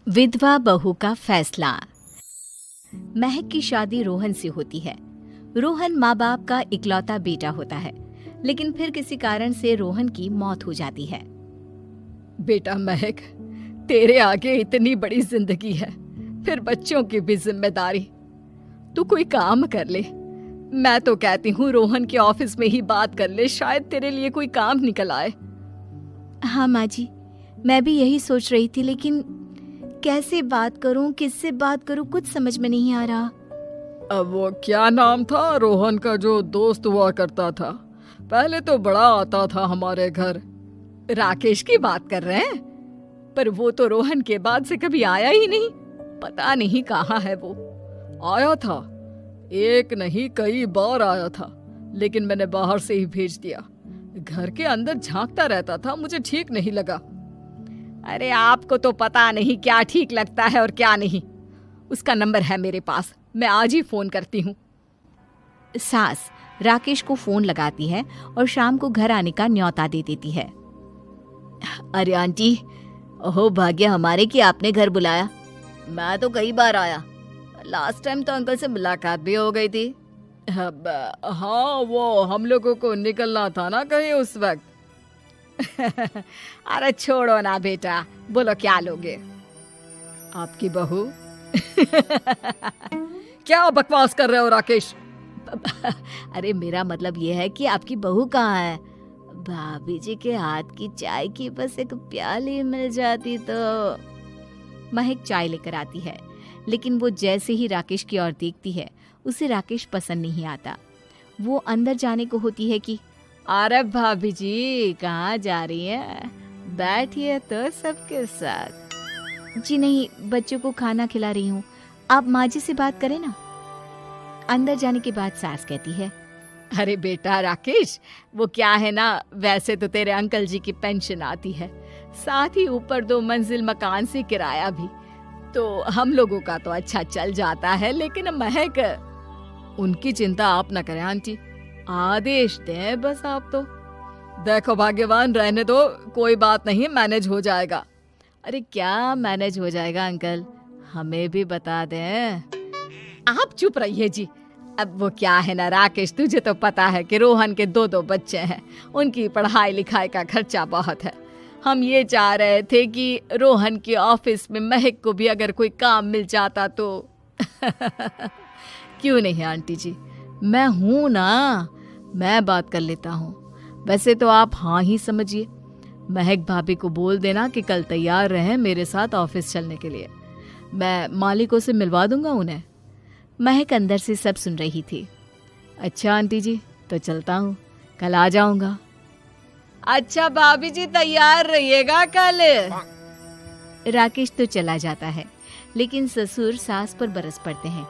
विधवा बहू का फैसला। महक की शादी रोहन से होती है। रोहन माँ बाप का इकलौता बेटा होता है, लेकिन फिर किसी कारण से रोहन की मौत हो जाती है। बेटा महक, तेरे आगे इतनी बड़ी जिंदगी है, फिर बच्चों की भी जिम्मेदारी। तू कोई काम कर ले। मैं तो कहती हूँ रोहन के ऑफिस में ही बात कर ले, शायद तेरे लिए कोई काम निकल आए। हाँ माँ जी, मैं भी यही सोच रही थी, लेकिन कैसे बात करूं, किससे बात करूं, कुछ समझ में नहीं आ रहा। अब वो क्या नाम था रोहन का जो दोस्त हुआ करता था, पहले तो बड़ा आता था हमारे घर। राकेश की बात कर रहे हैं? पर वो तो रोहन के बाद से कभी आया ही नहीं, पता नहीं कहाँ है वो। आया था, एक नहीं कई बार आया था, लेकिन मैंने बाहर से ही भेज दिया। घर के अंदर झांकता रहता था, मुझे ठीक नहीं लगा। अरे आपको तो पता नहीं क्या ठीक लगता है और क्या नहीं। उसका नंबर है मेरे पास, मैं आज ही फोन करती हूँ। सास राकेश को फोन लगाती है और शाम को घर आने का न्योता दे देती है। अरे आंटी, ओहो भाग्य हमारे कि आपने घर बुलाया। मैं तो कई बार आया, लास्ट टाइम तो अंकल से मुलाकात भी हो गई थी। हाँ, वो हम लोगों को निकलना था ना कहीं उस वक्त। अरे छोड़ो ना बेटा, बोलो क्या लोगे? आपकी बहू। क्या बकवास कर रहे हो राकेश? अरे मेरा मतलब ये है कि आपकी बहू कहाँ है? भाभी जी के हाथ की चाय की बस एक प्याली मिल जाती तो। महक चाय लेकर आती है, लेकिन वो जैसे ही राकेश की ओर देखती है, उसे राकेश पसंद नहीं आता। वो अंदर जाने को होती है कि अरे भाभी जी कहाँ जा रही हैं? बैठिए तो सबके साथ। जी नहीं, बच्चों को खाना खिला रही हूँ, आप माँ जी से बात करें ना। अंदर जाने के बाद सास कहती है, अरे बेटा राकेश, वो क्या है ना, वैसे तो तेरे अंकल जी की पेंशन आती है, साथ ही ऊपर 2 मंजिल मकान से किराया भी, तो हम लोगों का तो अच्छा चल जाता है। लेकिन महक, उनकी चिंता आप न करें आंटी, आदेश दें बस आप तो। देखो भाग्यवान, रहने दो, कोई बात नहीं, मैनेज हो जाएगा। अरे क्या मैनेज हो जाएगा अंकल, हमें भी बता दें। आप चुप रहिए जी। अब वो क्या है ना राकेश, तुझे तो पता है कि रोहन के 2 बच्चे हैं, उनकी पढ़ाई लिखाई का खर्चा बहुत है। हम ये चाह रहे थे कि रोहन के ऑफिस में महक को भी अगर कोई काम मिल जाता तो। क्यों नहीं आंटी जी, मैं हूं ना, मैं बात कर लेता हूँ। वैसे तो आप हाँ ही समझिए। महक भाभी को बोल देना कि कल तैयार रहें मेरे साथ ऑफिस चलने के लिए। मैं मालिकों से मिलवा दूंगा उन्हें। महक अंदर से सब सुन रही थी। अच्छा आंटी जी, तो चलता हूँ, कल आ जाऊंगा। अच्छा भाभी जी, तैयार रहिएगा कल। राकेश तो चला जाता है, लेकिन ससुर सास पर बरस पड़ते हैं।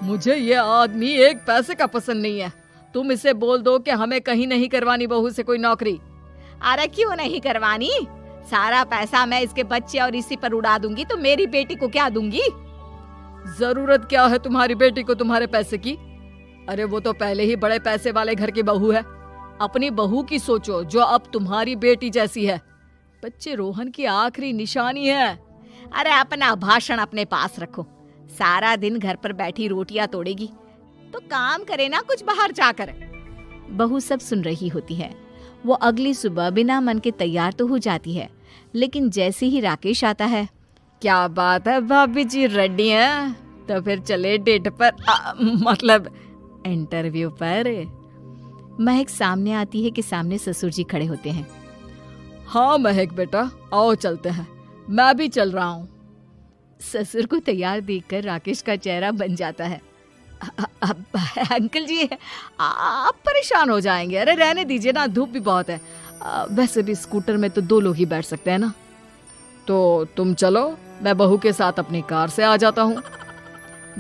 मुझे ये आदमी एक पैसे का पसंद नहीं है। तुम इसे बोल दो कि हमें कहीं नहीं करवानी बहू से कोई नौकरी। अरे क्यों नहीं करवानी? सारा पैसा मैं इसके बच्चे और इसी पर उड़ा दूंगी, तो मेरी बेटी को क्या दूंगी? जरूरत क्या है तुम्हारी बेटी को तुम्हारे पैसे की? अरे वो तो पहले ही बड़े पैसे वाले घर की बहू है। अपनी बहू की सोचो जो अब तुम्हारी बेटी जैसी है। बच्चे रोहन की आखिरी निशानी है। अरे अपना भाषण अपने पास रखो। सारा दिन घर पर बैठी रोटियां तोड़ेगी, तो काम करे ना कुछ बाहर जाकर। बहू सब सुन रही होती है। वो अगली सुबह बिना मन के तैयार तो हो जाती है, लेकिन जैसे ही राकेश आता है, क्या बात है भाभी जी, रेडी हैं? तो फिर चले डेट पर, मतलब इंटरव्यू पर। महक सामने आती है कि सामने ससुर जी खड़े होते हैं। हाँ महक बेटा, आओ चलते हैं, मैं भी चल रहा हूँ। ससुर को तैयार देखकर राकेश का चेहरा बन जाता है। अंकल जी, आप परेशान हो जाएंगे। अरे रहने दीजिए ना, धूप भी बहुत है। वैसे भी स्कूटर में तो 2 लोग ही बैठ सकते हैं ना। तो तुम चलो, मैं बहू के साथ अपनी कार से आ जाता हूँ।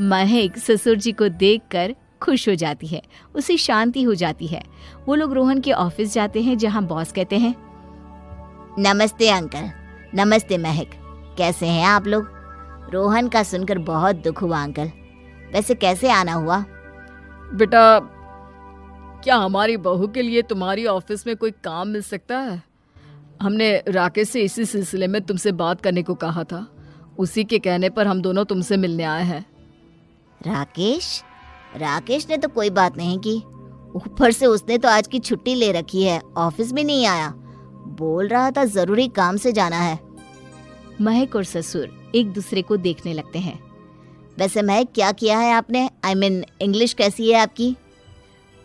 महक ससुर जी को देखकर खुश हो जाती है, उसे शांति हो जाती है। वो लोग रोहन के ऑफिस जाते हैं, जहाँ बॉस कहते हैं, नमस्ते अंकल। नमस्ते महक, कैसे हैं आप लोग? रोहन का सुनकर बहुत दुख हुआ अंकल। वैसे कैसे आना हुआ? बेटा, क्या हमारी बहू के लिए तुम्हारी ऑफिस में कोई काम मिल सकता है? हमने राकेश से इसी सिलसिले में तुमसे बात करने को कहा था। उसी के कहने पर हम दोनों तुमसे मिलने आए हैं। राकेश ने तो कोई बात नहीं की। ऊपर से उसने तो आज की छुट्टी ले रखी है, ऑफिस भी नहीं आया। बोल रहा था जरूरी काम से जाना है। महक और ससुर एक दूसरे को देखने लगते हैं। वैसे महक, क्या किया है आपने? इंग्लिश कैसी है आपकी?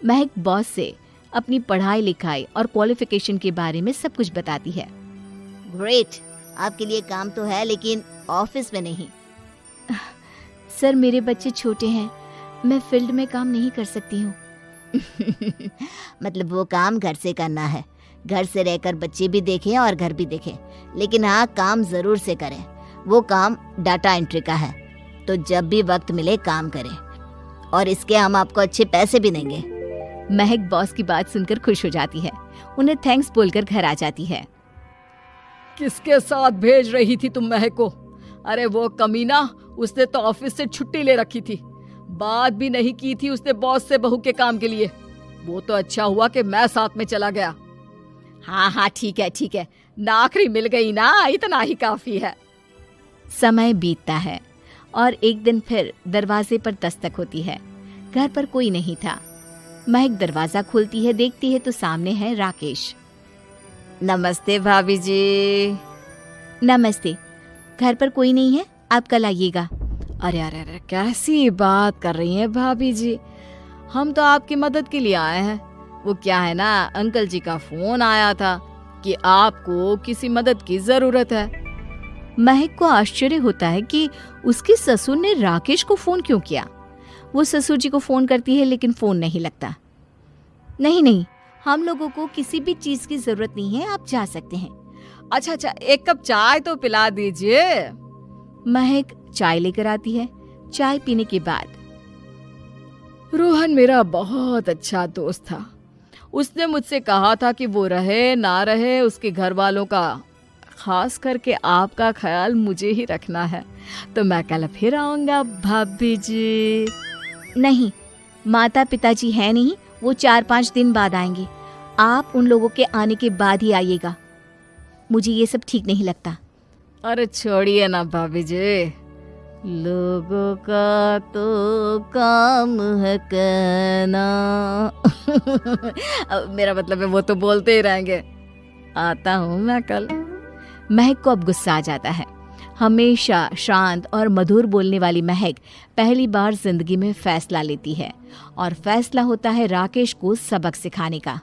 महक बॉस से अपनी पढ़ाई लिखाई और क्वालिफिकेशन के बारे में सब कुछ बताती है। ग्रेट, आपके लिए काम तो है लेकिन ऑफिस में नहीं। सर, मेरे बच्चे छोटे हैं, मैं फील्ड में काम नहीं कर सकती हूँ। मतलब वो काम घर से करना है, घर से रहकर बच्चे भी देखें और घर भी देखें, लेकिन हाँ, काम जरूर से करें। वो काम डाटा एंट्री का है, तो जब भी वक्त मिले काम करें, और इसके हम आपको अच्छे पैसे भी देंगे। महक बॉस की बात सुनकर खुश हो जाती है, उन्हें थैंक्स बोलकर घर आ जाती है। किसके साथ भेज रही थी तुम महक को? अरे वो कमीना, उसने तो ऑफिस से छुट्टी ले रखी थी, बात भी नहीं की थी उसने बॉस से बहू के काम के लिए। वो तो अच्छा हुआ कि मैं साथ में चला गया। हाँ, ठीक है, नौकरी मिल गई ना, इतना ही काफी है। समय बीतता है और एक दिन फिर दरवाजे पर दस्तक होती है। घर पर कोई नहीं था। महक दरवाजा खोलती है, देखती है तो सामने है राकेश। नमस्ते भाभी जी। नमस्ते, घर पर कोई नहीं है, आप कल आइएगा। अरे, कैसी बात कर रही हैं भाभी जी, हम तो आपकी मदद के लिए आए हैं। वो क्या है ना, अंकल जी का फोन आया था कि आपको किसी मदद की जरूरत है। महक को आश्चर्य होता है कि उसके ससुर ने राकेश को फोन क्यों किया। वो ससुर जी को फोन करती है लेकिन फोन नहीं लगता। नहीं, हम लोगों को किसी भी चीज की जरूरत नहीं है, आप जा सकते हैं। अच्छा, एक कप चाय तो पिला दीजिए। महक चाय लेकर आती है। चाय पीने के बाद, रोहन मेरा बहुत अच्छा दोस्त था। उसने मुझसे कहा था कि वो रहे ना रहे, उसके घर वालों का, खास करके आपका ख्याल मुझे ही रखना है। तो मैं कल फिर आऊंगा भाभी जी। नहीं, माता पिताजी है नहीं, वो 4-5 दिन बाद आएंगे। आप उन लोगों के आने के बाद ही आइएगा। मुझे ये सब ठीक नहीं लगता। अरे छोड़िए ना भाभी जी, लोगों का तो काम है कहना। मेरा मतलब है वो तो बोलते ही रहेंगे। आता हूँ मैं कल। महक को अब गुस्सा आ जाता है। हमेशा शांत और मधुर बोलने वाली महक पहली बार जिंदगी में फैसला लेती है, और फैसला होता है राकेश को सबक सिखाने का।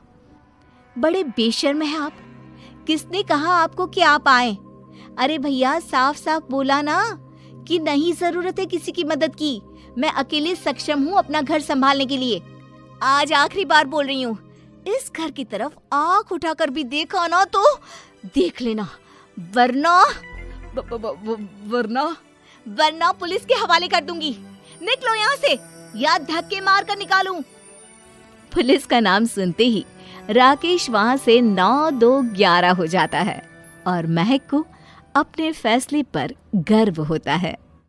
बड़े बेशर्म हैं आप। किसने कहा आपको कि आप आए? अरे भैया, साफ साफ बोला ना कि नहीं जरूरत है किसी की मदद की। मैं अकेले सक्षम हूँ अपना घर संभालने के लिए। आज आखिरी बार बोल रही हूँ, इस घर की तरफ आंख उठाकर भी देखा ना तो देख लेना, वरना पुलिस के हवाले कर दूंगी। निकलो यहाँ से, या धक्के मार कर निकालूं। पुलिस का नाम सुनते ही राकेश वहां से 9-2-11 हो जाता है, और महक को अपने फैसले पर गर्व होता है।